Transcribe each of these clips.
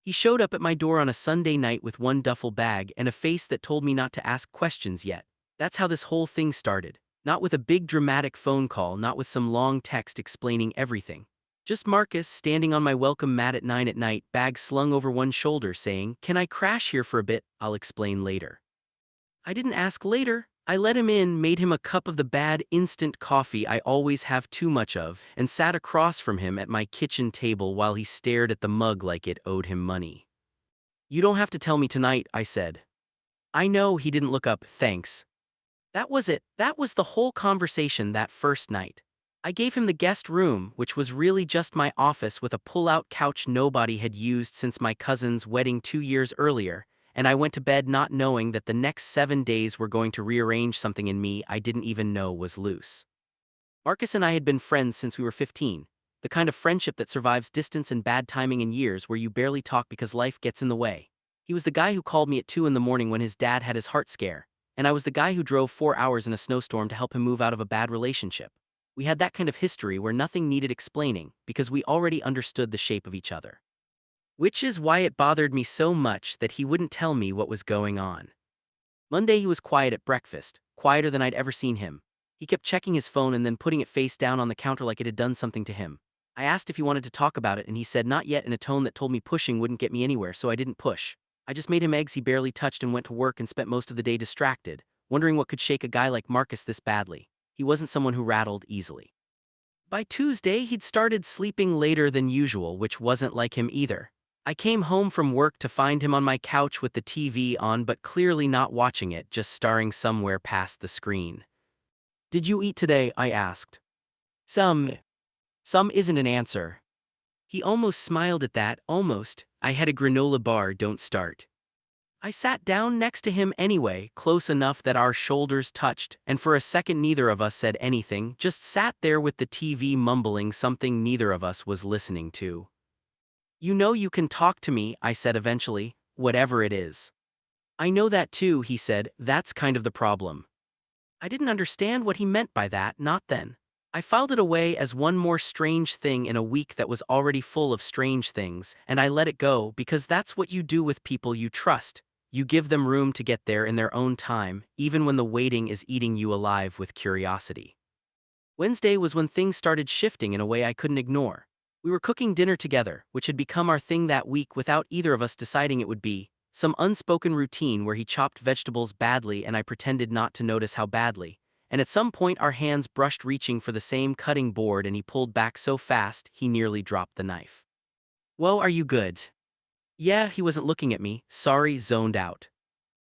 He showed up at my door on a Sunday night with one duffel bag and a face that told me not to ask questions yet. That's how this whole thing started. Not with a big dramatic phone call, not with some long text explaining everything. Just Marcus standing on my welcome mat at 9 at night, bag slung over one shoulder, saying, "Can I crash here for a bit? I'll explain later." I didn't ask later. I let him in, made him a cup of the bad instant coffee I always have too much of, and sat across from him at my kitchen table while he stared at the mug like it owed him money. "You don't have to tell me tonight," I said. I know. He didn't look up, thanks. That was it. That was the whole conversation that first night. I gave him the guest room, which was really just my office with a pull-out couch nobody had used since my cousin's wedding 2 years earlier, and I went to bed not knowing that the next 7 days were going to rearrange something in me I didn't even know was loose. Marcus and I had been friends since we were 15, the kind of friendship that survives distance and bad timing in years where you barely talk because life gets in the way. He was the guy who called me at 2 in the morning when his dad had his heart scare, and I was the guy who drove 4 hours in a snowstorm to help him move out of a bad relationship. We had that kind of history where nothing needed explaining because we already understood the shape of each other. Which is why it bothered me so much that he wouldn't tell me what was going on. Monday he was quiet at breakfast, quieter than I'd ever seen him. He kept checking his phone and then putting it face down on the counter like it had done something to him. I asked if he wanted to talk about it and he said not yet in a tone that told me pushing wouldn't get me anywhere, so I didn't push. I just made him eggs he barely touched and went to work and spent most of the day distracted, wondering what could shake a guy like Marcus this badly. He wasn't someone who rattled easily. By Tuesday he'd started sleeping later than usual, which wasn't like him either. I came home from work to find him on my couch with the TV on but clearly not watching it, just staring somewhere past the screen. "Did you eat today?" I asked. Some isn't an answer. He almost smiled at that, almost. "I had a granola bar, don't start." I sat down next to him anyway, close enough that our shoulders touched, and for a second neither of us said anything, just sat there with the TV mumbling something neither of us was listening to. "You know you can talk to me," I said eventually, "whatever it is." "I know that too," he said. "That's kind of the problem." I didn't understand what he meant by that, not then. I filed it away as one more strange thing in a week that was already full of strange things, and I let it go because that's what you do with people you trust. You give them room to get there in their own time, even when the waiting is eating you alive with curiosity. Wednesday was when things started shifting in a way I couldn't ignore. We were cooking dinner together, which had become our thing that week without either of us deciding it would be. Some unspoken routine where he chopped vegetables badly and I pretended not to notice how badly. And at some point our hands brushed reaching for the same cutting board and he pulled back so fast he nearly dropped the knife. "Whoa, are you good?" Yeah, he wasn't looking at me, sorry, zoned out.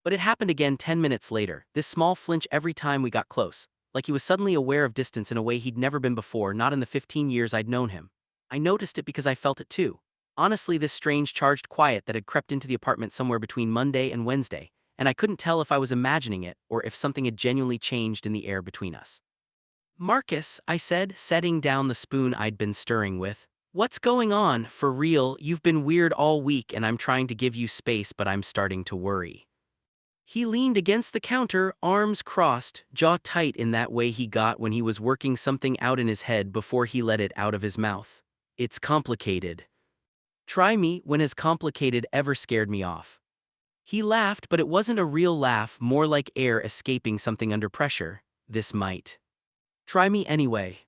But it happened again 10 minutes later, this small flinch every time we got close, like he was suddenly aware of distance in a way he'd never been before, not in the 15 years I'd known him. I noticed it because I felt it too. Honestly, this strange charged quiet that had crept into the apartment somewhere between Monday and Wednesday, and I couldn't tell if I was imagining it or if something had genuinely changed in the air between us. "Marcus," I said, setting down the spoon I'd been stirring with. "What's going on? For real, you've been weird all week and I'm trying to give you space but I'm starting to worry." He leaned against the counter, arms crossed, jaw tight in that way he got when he was working something out in his head before he let it out of his mouth. "It's complicated." Try me. When has complicated ever scared me off? He laughed, but it wasn't a real laugh, more like air escaping something under pressure. "This might. Try me anyway."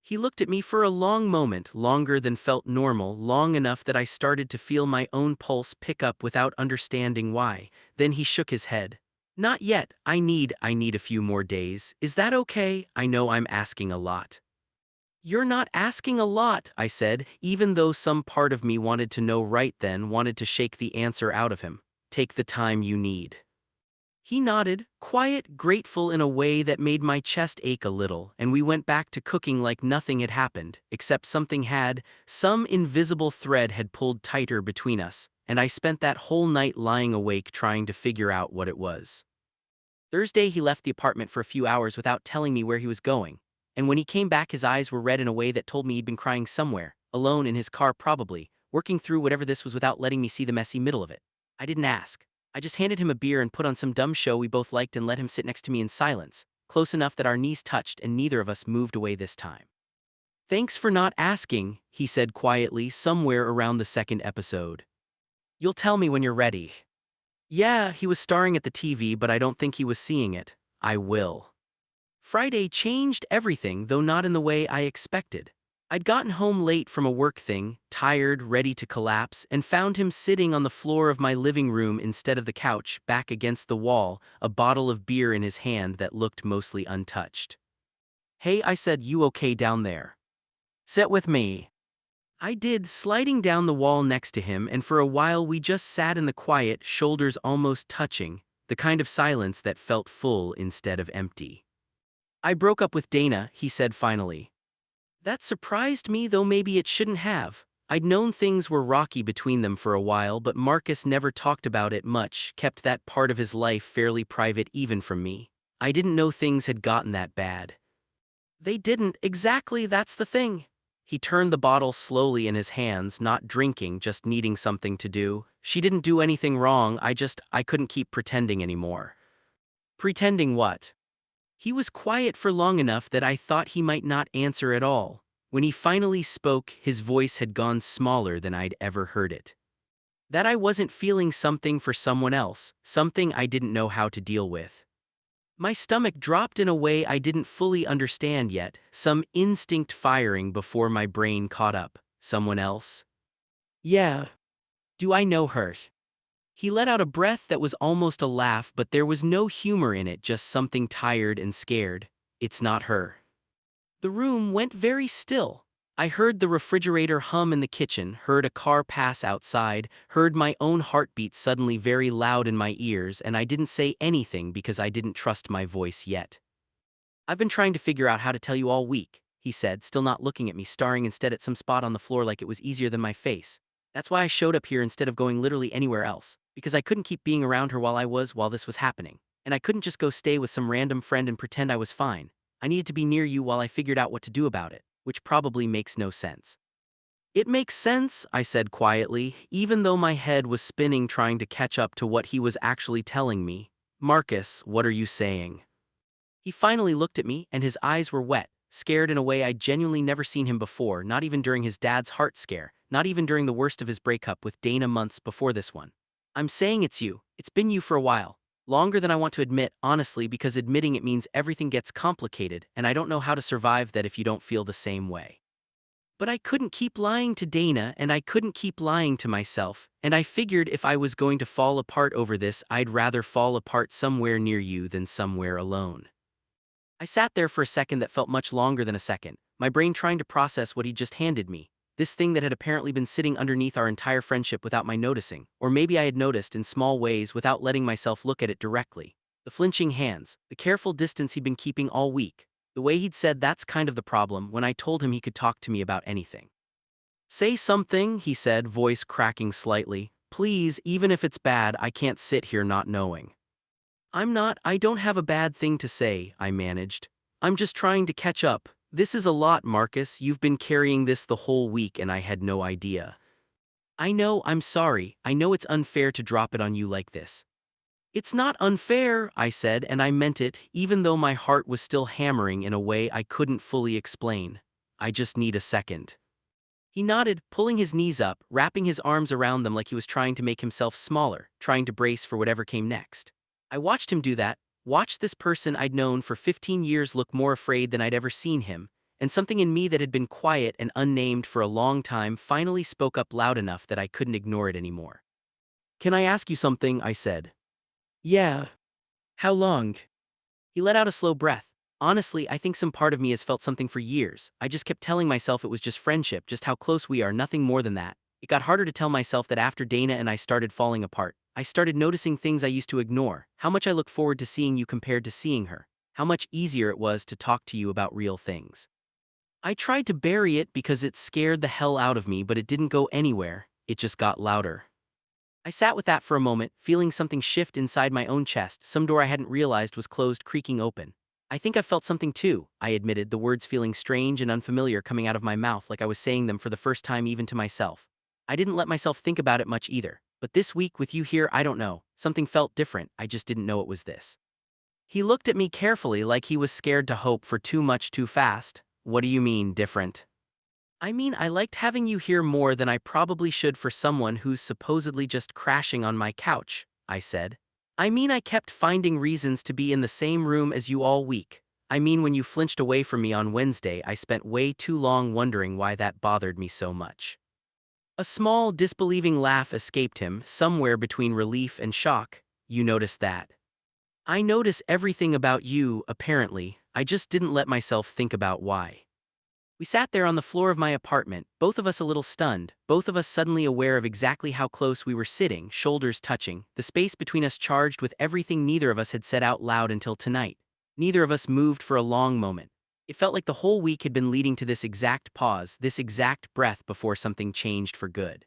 He looked at me for a long moment, longer than felt normal, long enough that I started to feel my own pulse pick up without understanding why. Then he shook his head. "Not yet. I need a few more days. Is that okay? I know I'm asking a lot." "You're not asking a lot," I said, even though some part of me wanted to know right then, wanted to shake the answer out of him. "Take the time you need." He nodded, quiet, grateful in a way that made my chest ache a little, and we went back to cooking like nothing had happened, except some invisible thread had pulled tighter between us, and I spent that whole night lying awake trying to figure out what it was. Thursday he left the apartment for a few hours without telling me where he was going, and when he came back his eyes were red in a way that told me he'd been crying somewhere, alone in his car probably, working through whatever this was without letting me see the messy middle of it. I didn't ask. I just handed him a beer and put on some dumb show we both liked and let him sit next to me in silence, close enough that our knees touched and neither of us moved away this time. "Thanks for not asking," he said quietly somewhere around the second episode. You'll tell me when you're ready. Yeah, he was staring at the TV, but I don't think he was seeing it. I will. Friday changed everything, though not in the way I expected. I'd gotten home late from a work thing, tired, ready to collapse, and found him sitting on the floor of my living room instead of the couch, back against the wall, a bottle of beer in his hand that looked mostly untouched. Hey, I said, you okay down there? Sit with me. I did, sliding down the wall next to him, and for a while we just sat in the quiet, shoulders almost touching, the kind of silence that felt full instead of empty. I broke up with Dana, he said finally. That surprised me, though maybe it shouldn't have. I'd known things were rocky between them for a while, but Marcus never talked about it much, kept that part of his life fairly private even from me. I didn't know things had gotten that bad. They didn't, exactly, that's the thing. He turned the bottle slowly in his hands, not drinking, just needing something to do. She didn't do anything wrong, I couldn't keep pretending anymore. Pretending what? He was quiet for long enough that I thought he might not answer at all. When he finally spoke, his voice had gone smaller than I'd ever heard it. That I wasn't feeling something for someone else, something I didn't know how to deal with. My stomach dropped in a way I didn't fully understand yet, some instinct firing before my brain caught up. Someone else? Yeah. Do I know her? He let out a breath that was almost a laugh, but there was no humor in it, just something tired and scared. It's not her. The room went very still. I heard the refrigerator hum in the kitchen, heard a car pass outside, heard my own heartbeat suddenly very loud in my ears, and I didn't say anything because I didn't trust my voice yet. I've been trying to figure out how to tell you all week, he said, still not looking at me, staring instead at some spot on the floor like it was easier than my face. That's why I showed up here instead of going literally anywhere else, because I couldn't keep being around her while this was happening. And I couldn't just go stay with some random friend and pretend I was fine. I needed to be near you while I figured out what to do about it, which probably makes no sense. It makes sense, I said quietly, even though my head was spinning trying to catch up to what he was actually telling me. Marcus, what are you saying? He finally looked at me, and his eyes were wet, scared in a way I'd genuinely never seen him before, not even during his dad's heart scare, not even during the worst of his breakup with Dana months before this one. I'm saying it's you. It's been you for a while. Longer than I want to admit, honestly, because admitting it means everything gets complicated, and I don't know how to survive that if you don't feel the same way. But I couldn't keep lying to Dana, and I couldn't keep lying to myself, and I figured if I was going to fall apart over this, I'd rather fall apart somewhere near you than somewhere alone. I sat there for a second that felt much longer than a second, my brain trying to process what he'd just handed me, this thing that had apparently been sitting underneath our entire friendship without my noticing, or maybe I had noticed in small ways without letting myself look at it directly. The flinching hands, the careful distance he'd been keeping all week, the way he'd said that's kind of the problem when I told him he could talk to me about anything. Say something, he said, voice cracking slightly. Please, even if it's bad, I can't sit here not knowing. I don't have a bad thing to say, I managed. I'm just trying to catch up. This is a lot, Marcus. You've been carrying this the whole week and I had no idea. I know, I'm sorry. I know it's unfair to drop it on you like this. It's not unfair, I said, and I meant it, even though my heart was still hammering in a way I couldn't fully explain. I just need a second. He nodded, pulling his knees up, wrapping his arms around them like he was trying to make himself smaller, trying to brace for whatever came next. I watched him do that, watched this person I'd known for 15 years look more afraid than I'd ever seen him, and something in me that had been quiet and unnamed for a long time finally spoke up loud enough that I couldn't ignore it anymore. Can I ask you something? I said. Yeah. How long? He let out a slow breath. Honestly, I think some part of me has felt something for years. I just kept telling myself it was just friendship, just how close we are, nothing more than that. It got harder to tell myself that after Dana and I started falling apart, I started noticing things I used to ignore, how much I look forward to seeing you compared to seeing her, how much easier it was to talk to you about real things. I tried to bury it because it scared the hell out of me, but it didn't go anywhere, it just got louder. I sat with that for a moment, feeling something shift inside my own chest, some door I hadn't realized was closed creaking open. I think I've felt something too, I admitted, the words feeling strange and unfamiliar coming out of my mouth like I was saying them for the first time even to myself. I didn't let myself think about it much either, but this week with you here, I don't know, something felt different, I just didn't know it was this. He looked at me carefully like he was scared to hope for too much too fast. What do you mean, different? I mean, I liked having you here more than I probably should for someone who's supposedly just crashing on my couch, I said. I mean, I kept finding reasons to be in the same room as you all week. I mean, when you flinched away from me on Wednesday, I spent way too long wondering why that bothered me so much. A small, disbelieving laugh escaped him, somewhere between relief and shock. You noticed that? I notice everything about you, apparently. I just didn't let myself think about why. We sat there on the floor of my apartment, both of us a little stunned, both of us suddenly aware of exactly how close we were sitting, shoulders touching, the space between us charged with everything neither of us had said out loud until tonight. Neither of us moved for a long moment. It felt like the whole week had been leading to this exact pause, this exact breath before something changed for good.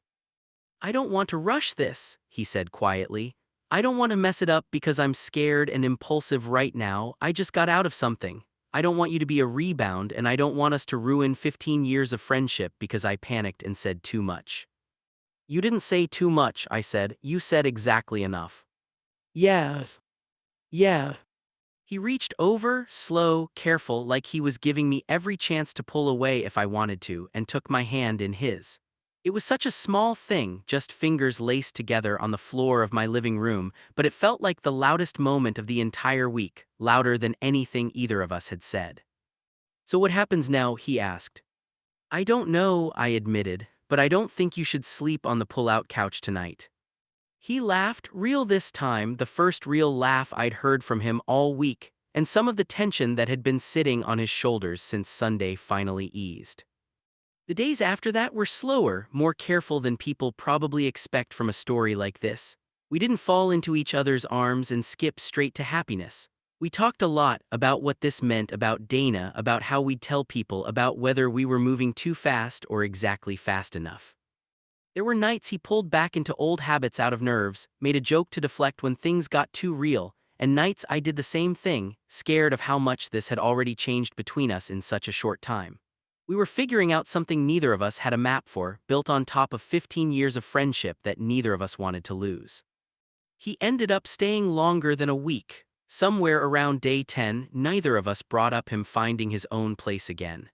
I don't want to rush this, he said quietly. I don't want to mess it up because I'm scared and impulsive right now. I just got out of something. I don't want you to be a rebound, and I don't want us to ruin 15 years of friendship because I panicked and said too much. You didn't say too much, I said. You said exactly enough. Yes. Yeah. He reached over, slow, careful, like he was giving me every chance to pull away if I wanted to, and took my hand in his. It was such a small thing, just fingers laced together on the floor of my living room, but it felt like the loudest moment of the entire week, louder than anything either of us had said. So what happens now? He asked. I don't know, I admitted, but I don't think you should sleep on the pull-out couch tonight. He laughed, real this time, the first real laugh I'd heard from him all week, and some of the tension that had been sitting on his shoulders since Sunday finally eased. The days after that were slower, more careful than people probably expect from a story like this. We didn't fall into each other's arms and skip straight to happiness. We talked a lot about what this meant, about Dana, about how we'd tell people, about whether we were moving too fast or exactly fast enough. There were nights he pulled back into old habits out of nerves, made a joke to deflect when things got too real, and nights I did the same thing, scared of how much this had already changed between us in such a short time. We were figuring out something neither of us had a map for, built on top of 15 years of friendship that neither of us wanted to lose. He ended up staying longer than a week. Somewhere around day 10, neither of us brought up him finding his own place again.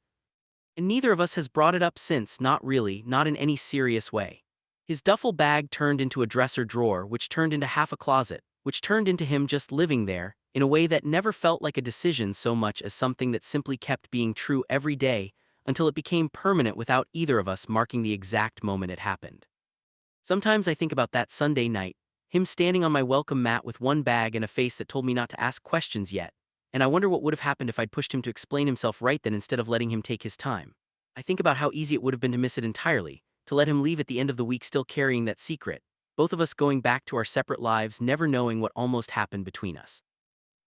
And neither of us has brought it up since, not really, not in any serious way. His duffel bag turned into a dresser drawer, which turned into half a closet, which turned into him just living there, in a way that never felt like a decision so much as something that simply kept being true every day, until it became permanent without either of us marking the exact moment it happened. Sometimes I think about that Sunday night, him standing on my welcome mat with one bag and a face that told me not to ask questions yet, and I wonder what would have happened if I'd pushed him to explain himself right then instead of letting him take his time. I think about how easy it would have been to miss it entirely, to let him leave at the end of the week still carrying that secret, both of us going back to our separate lives, never knowing what almost happened between us.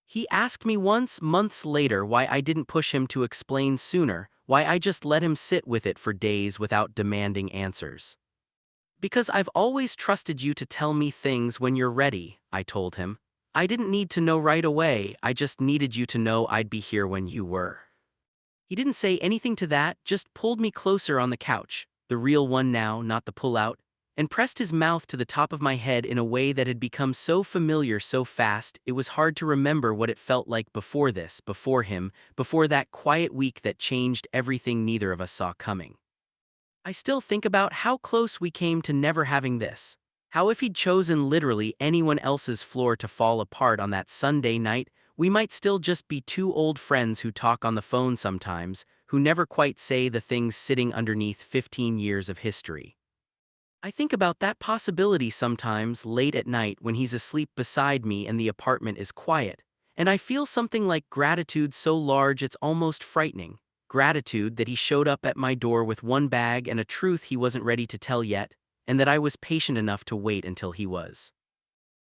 He asked me once, months later, why I didn't push him to explain sooner, why I just let him sit with it for days without demanding answers. Because I've always trusted you to tell me things when you're ready, I told him. I didn't need to know right away, I just needed you to know I'd be here when you were. He didn't say anything to that, just pulled me closer on the couch, the real one now, not the pull-out, and pressed his mouth to the top of my head in a way that had become so familiar so fast it was hard to remember what it felt like before this, before him, before that quiet week that changed everything neither of us saw coming. I still think about how close we came to never having this. How if he'd chosen literally anyone else's floor to fall apart on that Sunday night, we might still just be two old friends who talk on the phone sometimes, who never quite say the things sitting underneath 15 years of history. I think about that possibility sometimes late at night when he's asleep beside me and the apartment is quiet, and I feel something like gratitude so large it's almost frightening. Gratitude that he showed up at my door with one bag and a truth he wasn't ready to tell yet, and that I was patient enough to wait until he was.